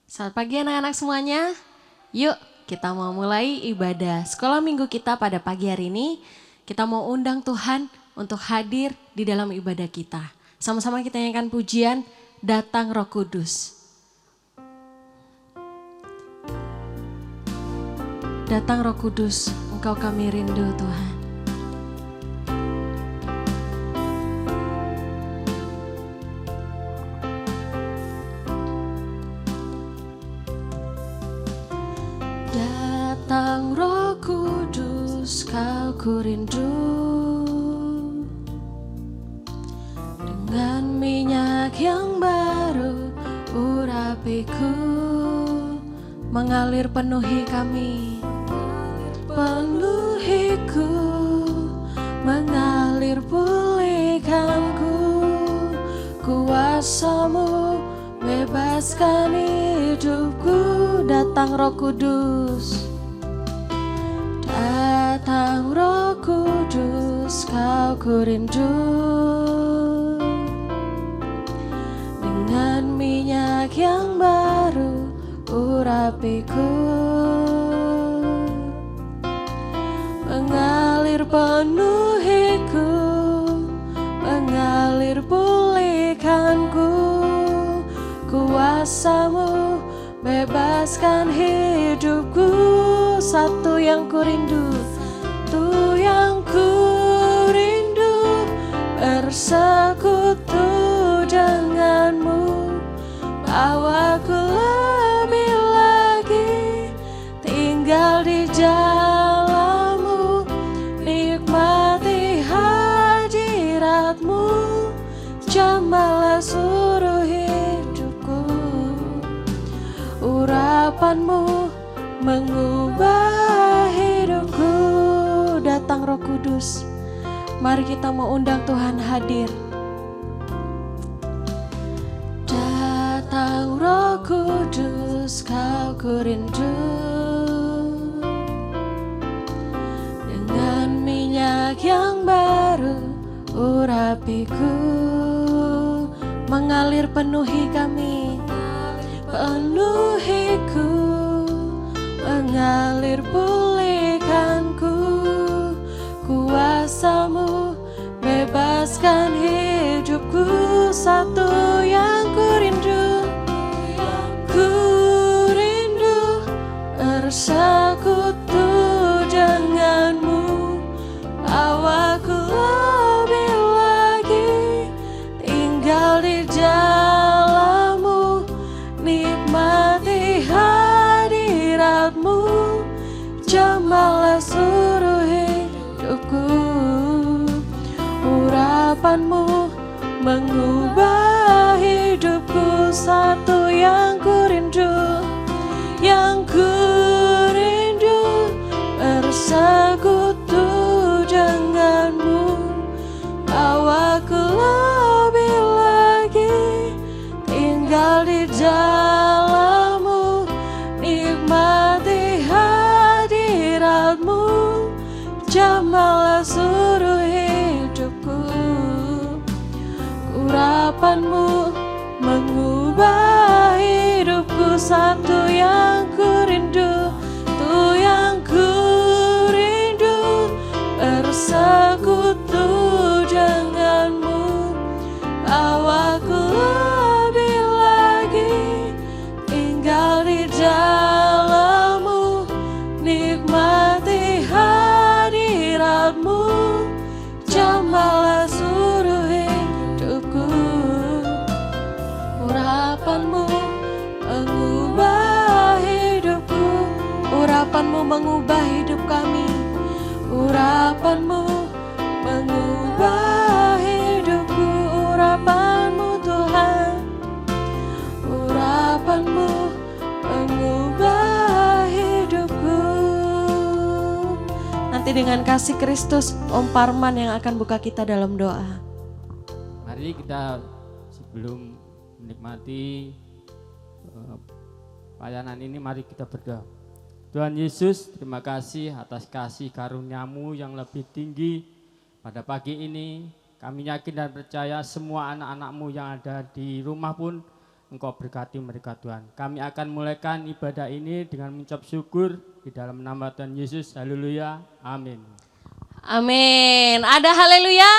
Selamat pagi anak-anak semuanya. Yuk kita mau mulai ibadah sekolah minggu kita pada pagi hari ini. Kita mau undang Tuhan untuk hadir di dalam ibadah kita. Sama-sama kita nyanyikan pujian Datang Roh Kudus. Datang Roh Kudus, Engkau kami rindu Tuhan. Datang Roh Kudus, Kau ku rindu. Dengan minyak yang baru, urapiku mengalir penuhi kami. Penuhiku, mengalir pulihkanku. Kuasa-Mu bebaskan hidupku. Datang Roh Kudus, datang Roh Kudus, Kau ku rindu. Dengan minyak yang baru, urapiku mengalir penuhiku, mengalir pulihkanku. Kuasa-Mu bebaskan hidupku. Satu yang ku rindu, satu yang ku rindu, bersekutu denganmu. Bawaku lebih lagi tinggal di jalanmu, nikmati hadiratmu, jamahlah seluruh hidupku. Urapanmu mengubah hidupku. Datang Roh Kudus, mari kita mau undang Tuhan hadir. Datang Roh Kudus, Kau ku rindu. Dengan minyak yang baru, urapiku mengalir penuhi kami. Penuhiku, mengalir pulihkanku. Kuasa-Mu bebaskan hidupku. Satu yang ku rindu, bersekutu denganmu. Bawaku lebih lagi tinggal di jalanmu, nikmati hadiratmu, jamahlah seluruh hidupku. Urapanmu mengubah hidupku. Satu yang ku rindu, yang ku rindu, bersekutu denganmu. Bawaku lebih lagi tinggal di dalammu, nikmati hadiratmu, jamahlah seluruh hidupku. Urapanmu mengubah hidupku. Satu yang ku rindu, tu yang ku rindu, bersekutu denganmu. Bawaku lebih lagi tinggal di dalammu, nikmati hadiratmu, jamahlah seluruh hidupku. Urapanmu mengubah hidupku. Urapanmu mengubah hidup kami. Urapanmu mengubah hidupku. Urapanmu Tuhan, urapanmu mengubah hidupku. Nanti dengan kasih Kristus, Om Parman yang akan buka kita dalam doa. Mari kita sebelum menikmati pelayanan ini, mari kita berdoa. Tuhan Yesus, terima kasih atas kasih karunia-Mu yang lebih tinggi pada pagi ini. Kami yakin dan percaya semua anak-anak-Mu yang ada di rumah pun Engkau berkati mereka Tuhan. Kami akan mulaikan ibadah ini dengan mengucap syukur di dalam nama Tuhan Yesus. Haleluya. Amin. Amin. Ada haleluya?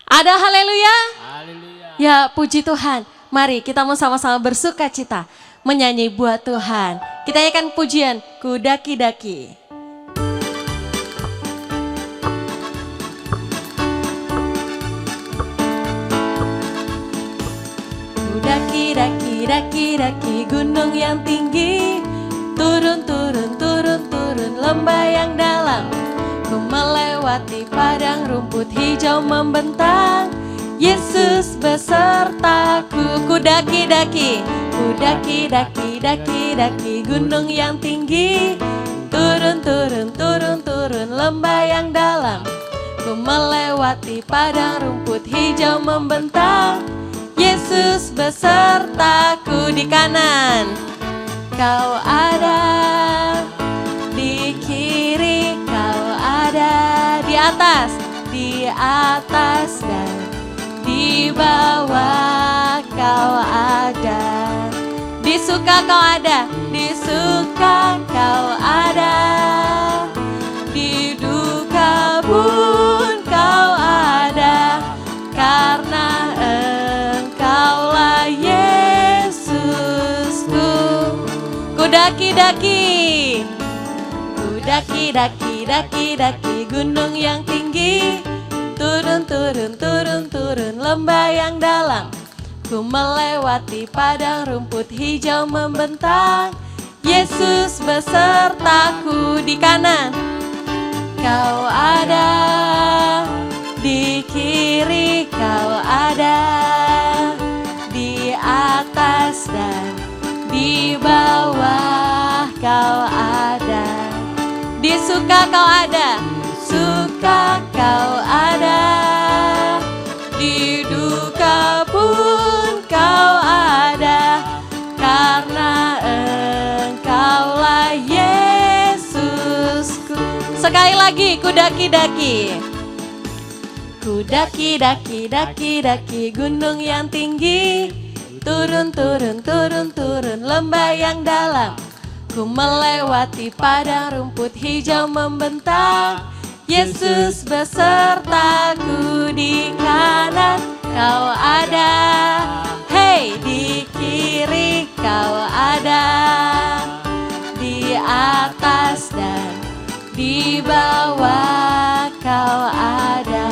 Ada haleluya? Haleluya. Ya, puji Tuhan. Mari kita mau sama-sama bersuka cita menyanyi buat Tuhan. Kita nyanyikan pujian Ku Daki-Daki. Ku daki-daki, daki-daki gunung yang tinggi, turun, turun, turun, turun lembah yang dalam. Ku melewati padang rumput hijau membentang, Yesus besertaku. Ku daki-daki, ku daki-daki, daki-daki gunung yang tinggi, turun, turun, turun, turun lembah yang dalam. Ku melewati padang rumput hijau membentang, Yesus besertaku. Di kanan Kau ada, di kiri Kau ada, di atas dan di bawah Kau ada. Di suka Kau ada, di suka Kau ada, di duka pun Kau ada, karena Engkaulah Yesusku. Ku daki-daki, ku daki-daki, daki-daki gunung yang tinggi, turun, turun, turun, turun lembah yang dalam. Ku melewati padang rumput hijau membentang, Yesus besertaku. Di kanan Kau ada, di kiri Kau ada, di atas dan di bawah Kau ada. Di suka Kau ada, suka Kau ada, di duka pun Kau ada, karena Engkaulah Yesusku. Sekali lagi, ku daki-daki, ku daki-daki, daki-daki gunung yang tinggi, turun, turun, turun, turun lembah yang dalam. Ku melewati padang rumput hijau membentang, Yesus besertaku. Di kanan Kau ada, hei, di kiri Kau ada, di atas dan di bawah Kau ada.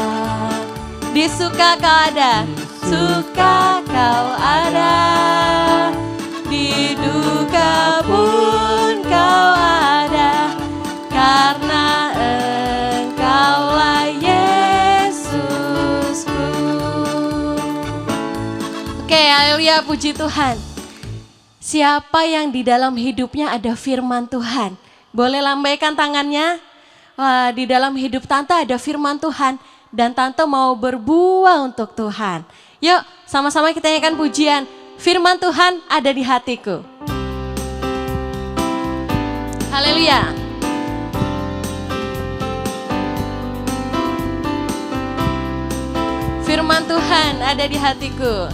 Di suka Kau ada, suka Kau ada, di duka pun Kau ada, karena Engkaulah Yesusku. Oke, haleluya, puji Tuhan. Siapa yang di dalam hidupnya ada firman Tuhan? Boleh lambaikan tangannya. Wah, di dalam hidup Tante ada firman Tuhan dan Tante mau berbuah untuk Tuhan. Yuk, sama-sama kita nyanyikan pujian firman Tuhan ada di hatiku. Haleluya. Firman Tuhan ada di hatiku.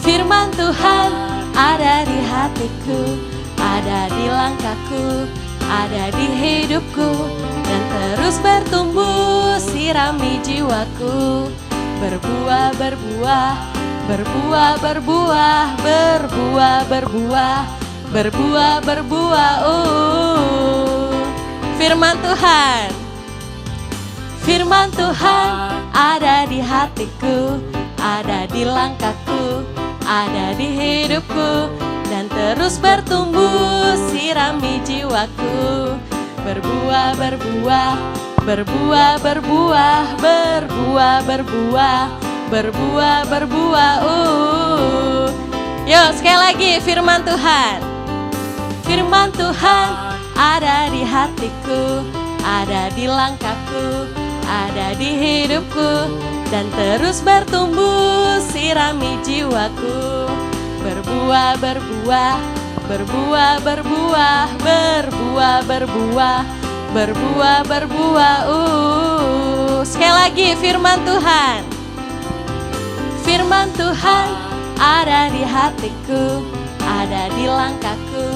Firman Tuhan ada di hatiku, ada di langkahku, ada di hidupku, dan terus bertumbuh sirami jiwaku. Berbuah, berbuah, berbuah, berbuah, berbuah, berbuah, berbuah, berbuah. Firman Tuhan, firman Tuhan ada di hatiku, ada di langkahku, ada di hidupku, dan terus bertumbuh sirami jiwaku. Berbuah, berbuah, berbuah, berbuah, berbuah, berbuah, berbuah, berbuah. Yuk, sekali lagi firman Tuhan. Firman Tuhan ada di hatiku, ada di langkahku, ada di hidupku, dan terus bertumbuh sirami jiwaku. Berbuah, berbuah, berbuah, berbuah, berbuah, berbuah, berbuah, berbuah. Sekali lagi firman Tuhan. Firman Tuhan ada di hatiku, ada di langkahku,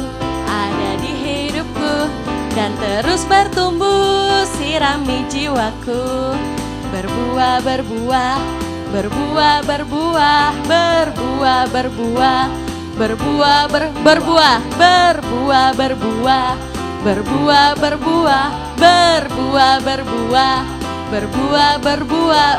ada di hidupku, dan terus bertumbuh sirami jiwaku. Berbuah, berbuah, berbuah, berbuah, berbuah, berbuah, berbuah, berbuah, berbuah, berbuah, berbuah, berbuah, berbuah, berbuah, berbuah, berbuah.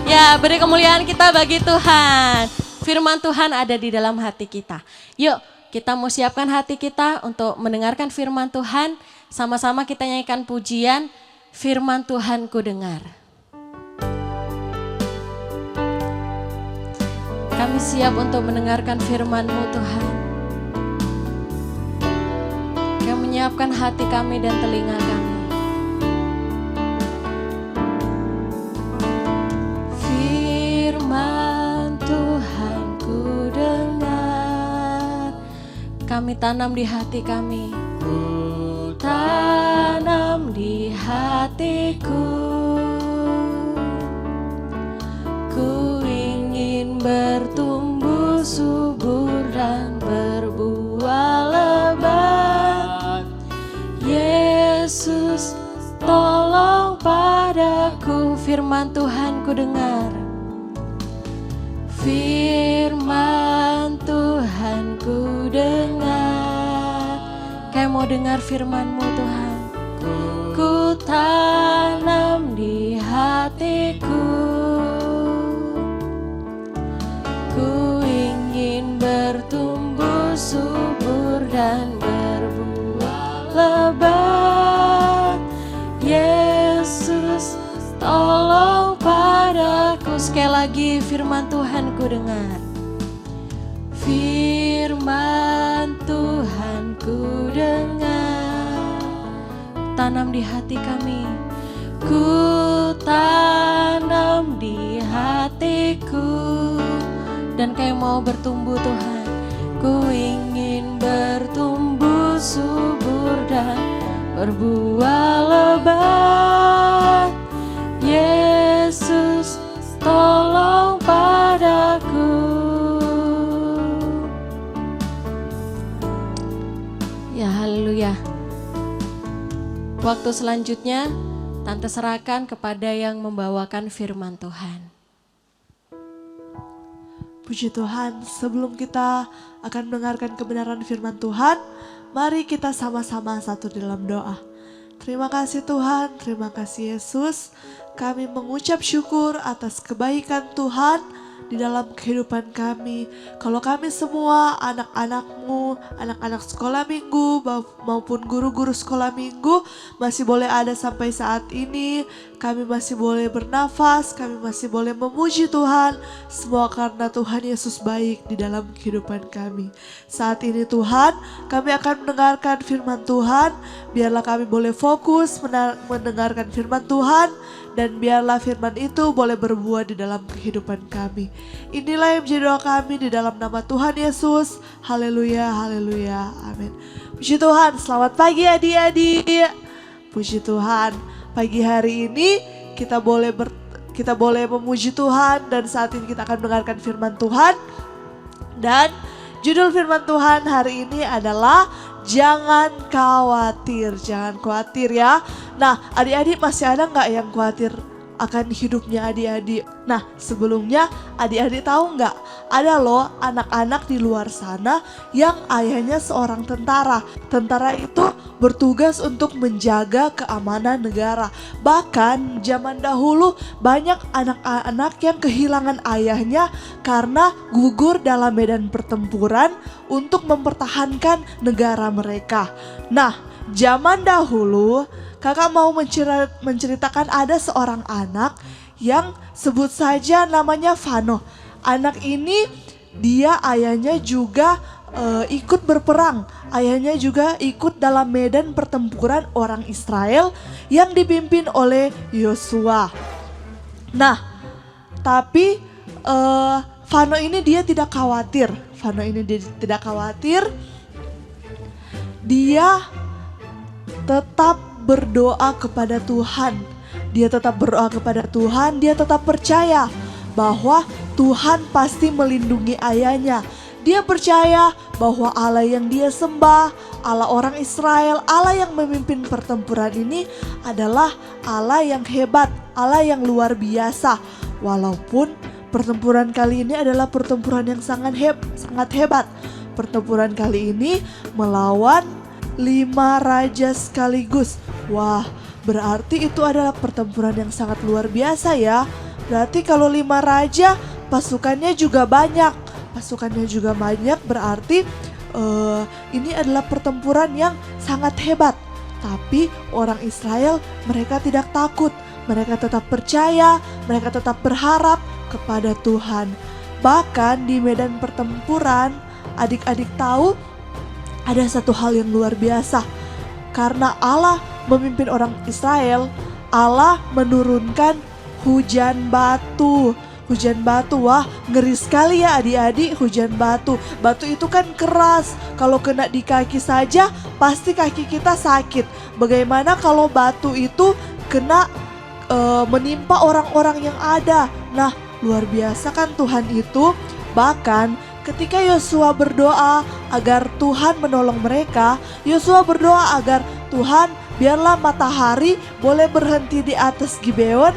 Ya, beri kemuliaan kita bagi Tuhan. Firman Tuhan ada di dalam hati kita. Yuk, kita mau siapkan hati kita untuk mendengarkan firman Tuhan. Sama-sama kita nyanyikan pujian, firman Tuhan ku dengar. Kami siap untuk mendengarkan firman-Mu Tuhan. Kami menyiapkan hati kami dan telinga kami. Firman Tuhan ku dengar, kami tanam di hati kami. Ku tanam di hatiku, ku ingin bertumbuh subur dan berbuah lebat. Yesus, tolong padaku, firman Tuhan ku dengar. Firman Tuhan ku dengar. Kayak mau dengar firman-Mu Tuhan. Ku tanam di hatiku, ku ingin bertumbuh subur dan berbuah lebat. Yesus, tolong padaku. Sekali lagi, firman Tuhan ku dengar. Firman Tuhan ku dengar, tanam di hati kami. Ku tanam di hatiku, dan kayak mau bertumbuh Tuhan. Ku ingin bertumbuh subur dan berbuah lebat. Yesus, tolong padaku. Ya, haleluya. Waktu selanjutnya Tante serahkan kepada yang membawakan firman Tuhan. Puji Tuhan, sebelum kita akan mendengarkan kebenaran firman Tuhan, mari kita sama-sama satu dalam doa. Terima kasih Tuhan, terima kasih Yesus. Kami mengucap syukur atas kebaikan Tuhan di dalam kehidupan kami. Kalau kami semua anak-anak-Mu, anak-anak sekolah minggu maupun guru-guru sekolah minggu masih boleh ada sampai saat ini, kami masih boleh bernafas, kami masih boleh memuji Tuhan. Semua karena Tuhan Yesus baik di dalam kehidupan kami. Saat ini Tuhan, kami akan mendengarkan firman Tuhan. Biarlah kami boleh fokus mendengarkan firman Tuhan, dan biarlah firman itu boleh berbuah di dalam kehidupan kami. Inilah yang menjadi doa kami di dalam nama Tuhan Yesus. Haleluya, haleluya, amin. Puji Tuhan, selamat pagi adik-adik. Puji Tuhan, pagi hari ini kita boleh memuji Tuhan, dan saat ini kita akan mendengarkan firman Tuhan. Dan judul firman Tuhan hari ini adalah jangan khawatir, jangan khawatir ya. Nah, adik-adik masih ada nggak yang khawatir akan hidupnya adik-adik? Nah, sebelumnya adik-adik tahu nggak? Ada loh anak-anak di luar sana yang ayahnya seorang tentara. Tentara itu bertugas untuk menjaga keamanan negara. Bahkan zaman dahulu banyak anak-anak yang kehilangan ayahnya karena gugur dalam medan pertempuran untuk mempertahankan negara mereka. Nah, zaman dahulu kakak mau menceritakan ada seorang anak yang sebut saja namanya Vano. Anak ini dia ayahnya juga ikut berperang. Ayahnya juga ikut dalam medan pertempuran orang Israel yang dipimpin oleh Yosua. Nah, tapi Vano ini dia tidak khawatir. Dia tetap berdoa kepada Tuhan. Dia tetap percaya bahwa Tuhan pasti melindungi ayahnya. Dia percaya bahwa Allah yang dia sembah, Allah orang Israel, Allah yang memimpin pertempuran ini adalah Allah yang hebat, Allah yang luar biasa. Walaupun pertempuran kali ini adalah pertempuran yang sangat hebat. Pertempuran kali ini melawan 5 raja sekaligus. Wah, berarti itu adalah pertempuran yang sangat luar biasa ya. Berarti kalau 5 raja, pasukannya juga banyak. Berarti ini adalah pertempuran yang sangat hebat. Tapi orang Israel mereka tidak takut. Mereka tetap percaya, mereka tetap berharap kepada Tuhan. Bahkan di medan pertempuran, adik-adik tahu ada satu hal yang luar biasa. Karena Allah memimpin orang Israel, Allah menurunkan hujan batu. Hujan batu, wah ngeri sekali ya adik-adik, hujan batu. Batu itu kan keras, kalau kena di kaki saja pasti kaki kita sakit. Bagaimana kalau batu itu kena menimpa orang-orang yang ada. Nah, luar biasa kan Tuhan itu. Bahkan ketika Yosua berdoa agar Tuhan menolong mereka, Yosua berdoa agar Tuhan biarlah matahari boleh berhenti di atas Gibeon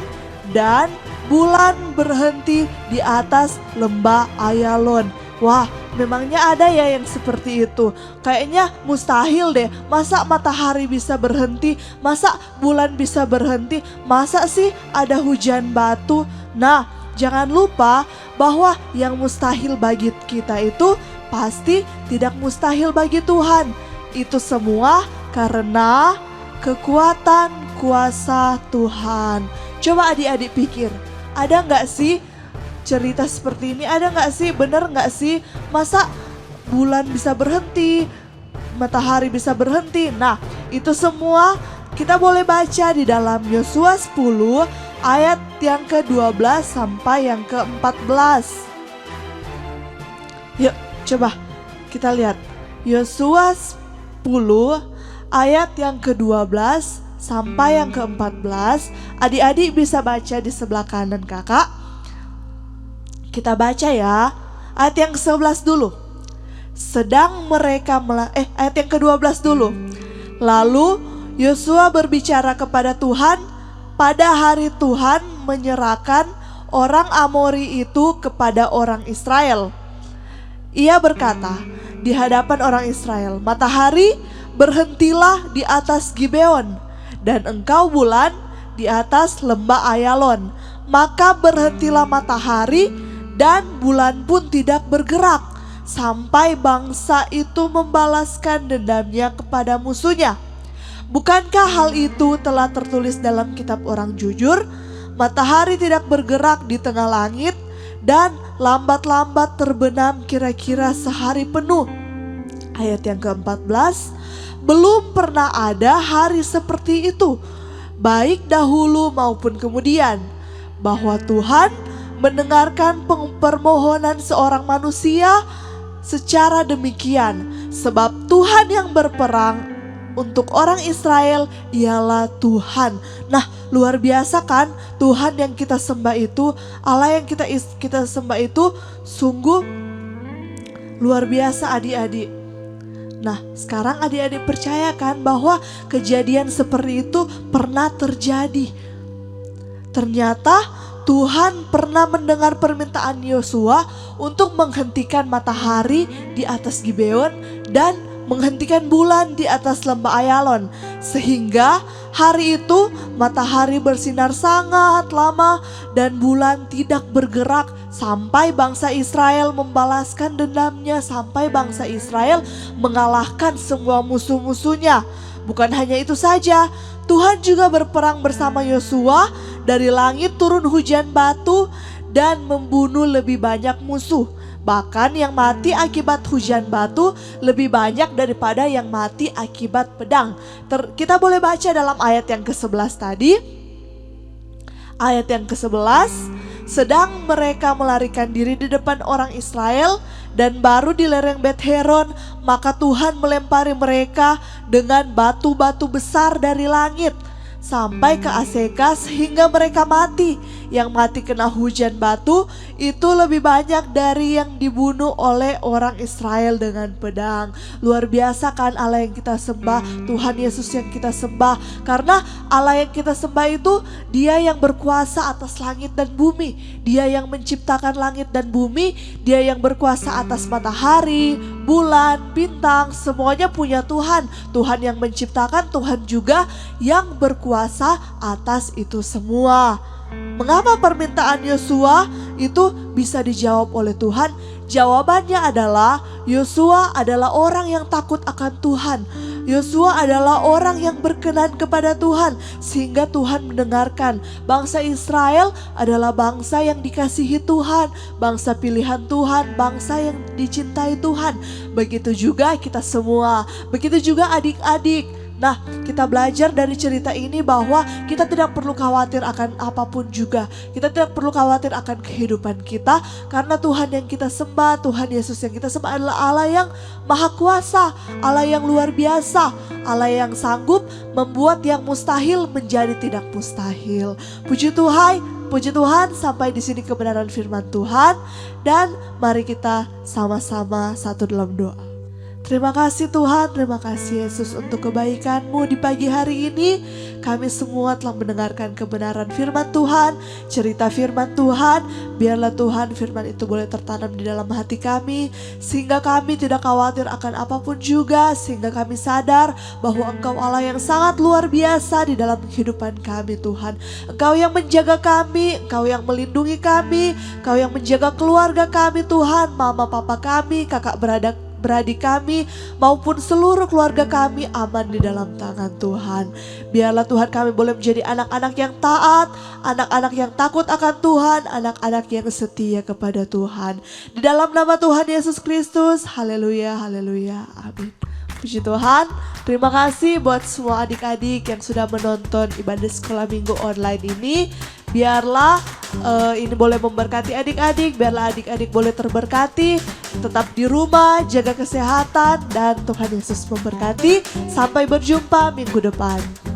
dan bulan berhenti di atas lembah Ayalon. Wah, memangnya ada ya yang seperti itu? Kayaknya mustahil deh. Masa matahari bisa berhenti? Masa bulan bisa berhenti? Masa sih ada hujan batu? Nah, jangan lupa bahwa yang mustahil bagi kita itu pasti tidak mustahil bagi Tuhan. Itu semua karena kekuatan kuasa Tuhan. Coba adik-adik pikir, ada nggak sih cerita seperti ini? Ada nggak sih? Bener nggak sih? Masa bulan bisa berhenti, matahari bisa berhenti? Nah, itu semua kita boleh baca di dalam Yosua 10 ayat yang ke-12 sampai yang ke-14. Yuk, coba kita lihat Yosua 10 ayat yang ke-12 sampai yang ke-14. Adik-adik bisa baca di sebelah kanan kakak. Kita baca ya. Ayat yang ke-11 dulu. Ayat yang ke-12 dulu. Lalu Yosua berbicara kepada Tuhan. Pada hari Tuhan menyerahkan orang Amori itu kepada orang Israel. Ia berkata di hadapan orang Israel, matahari berhentilah di atas Gibeon, dan engkau bulan di atas lembah Ayalon. Maka berhentilah matahari dan bulan pun tidak bergerak sampai bangsa itu membalaskan dendamnya kepada musuhnya. Bukankah hal itu telah tertulis dalam kitab orang jujur? Matahari tidak bergerak di tengah langit dan lambat-lambat terbenam kira-kira sehari penuh. Ayat yang ke-14, belum pernah ada hari seperti itu, baik dahulu maupun kemudian, bahwa Tuhan mendengarkan permohonan seorang manusia secara demikian, sebab Tuhan yang berperang untuk orang Israel ialah Tuhan. Nah, luar biasa kan Tuhan yang kita sembah itu, Allah yang kita sembah itu sungguh luar biasa adik-adik. Nah, sekarang adik-adik percayakan bahwa kejadian seperti itu pernah terjadi. Ternyata Tuhan pernah mendengar permintaan Yosua untuk menghentikan matahari di atas Gibeon dan menghentikan bulan di atas lembah Ayalon. Sehingga hari itu matahari bersinar sangat lama dan bulan tidak bergerak sampai bangsa Israel membalaskan dendamnya, sampai bangsa Israel mengalahkan semua musuh-musuhnya. Bukan hanya itu saja, Tuhan juga berperang bersama Yosua. Dari langit turun hujan batu dan membunuh lebih banyak musuh. Bahkan yang mati akibat hujan batu lebih banyak daripada yang mati akibat pedang. Kita boleh baca dalam ayat yang ke-11 tadi. Ayat yang ke-11, sedang mereka melarikan diri di depan orang Israel dan baru di lereng Bet Heron, maka Tuhan melempari mereka dengan batu-batu besar dari langit sampai ke Aseka sehingga mereka mati. yang mati kena hujan batu itu lebih banyak dari yang dibunuh oleh orang Israel dengan pedang. Luar biasa kan Allah yang kita sembah, Tuhan Yesus yang kita sembah. Karena Allah yang kita sembah itu Dia yang berkuasa atas langit dan bumi. Dia yang menciptakan langit dan bumi. Dia yang berkuasa atas matahari, bulan, bintang, semuanya punya Tuhan. Tuhan yang menciptakan, Tuhan juga yang berkuasa atas itu semua. Mengapa permintaan Yosua itu bisa dijawab oleh Tuhan? Jawabannya adalah Yosua adalah orang yang takut akan Tuhan. Yosua adalah orang yang berkenan kepada Tuhan sehingga Tuhan mendengarkan. Bangsa Israel adalah bangsa yang dikasihi Tuhan, bangsa pilihan Tuhan, bangsa yang dicintai Tuhan. Begitu juga kita semua, begitu juga adik-adik. Nah, kita belajar dari cerita ini bahwa kita tidak perlu khawatir akan apapun juga. Kita tidak perlu khawatir akan kehidupan kita karena Tuhan yang kita sembah, Tuhan Yesus yang kita sembah adalah Allah yang maha kuasa, Allah yang luar biasa, Allah yang sanggup membuat yang mustahil menjadi tidak mustahil. Puji Tuhan, sampai di sini kebenaran firman Tuhan dan mari kita sama-sama satu dalam doa. Terima kasih Tuhan, terima kasih Yesus untuk kebaikan-Mu di pagi hari ini. Kami semua telah mendengarkan kebenaran firman Tuhan, cerita firman Tuhan. Biarlah Tuhan firman itu boleh tertanam di dalam hati kami, sehingga kami tidak khawatir akan apapun juga, sehingga kami sadar bahwa Engkau Allah yang sangat luar biasa di dalam kehidupan kami Tuhan. Engkau yang menjaga kami, Engkau yang melindungi kami, Engkau yang menjaga keluarga kami Tuhan, mama papa kami, kakak beradik kami maupun seluruh keluarga kami aman di dalam tangan Tuhan. Biarlah Tuhan kami boleh menjadi anak-anak yang taat, anak-anak yang takut akan Tuhan, anak-anak yang setia kepada Tuhan. Di dalam nama Tuhan Yesus Kristus, haleluya, haleluya, amin. Puji Tuhan, terima kasih buat semua adik-adik yang sudah menonton ibadah sekolah minggu online ini. Biarlah ini boleh memberkati adik-adik, biarlah adik-adik boleh terberkati, tetap di rumah, jaga kesehatan dan Tuhan Yesus memberkati. Sampai berjumpa minggu depan.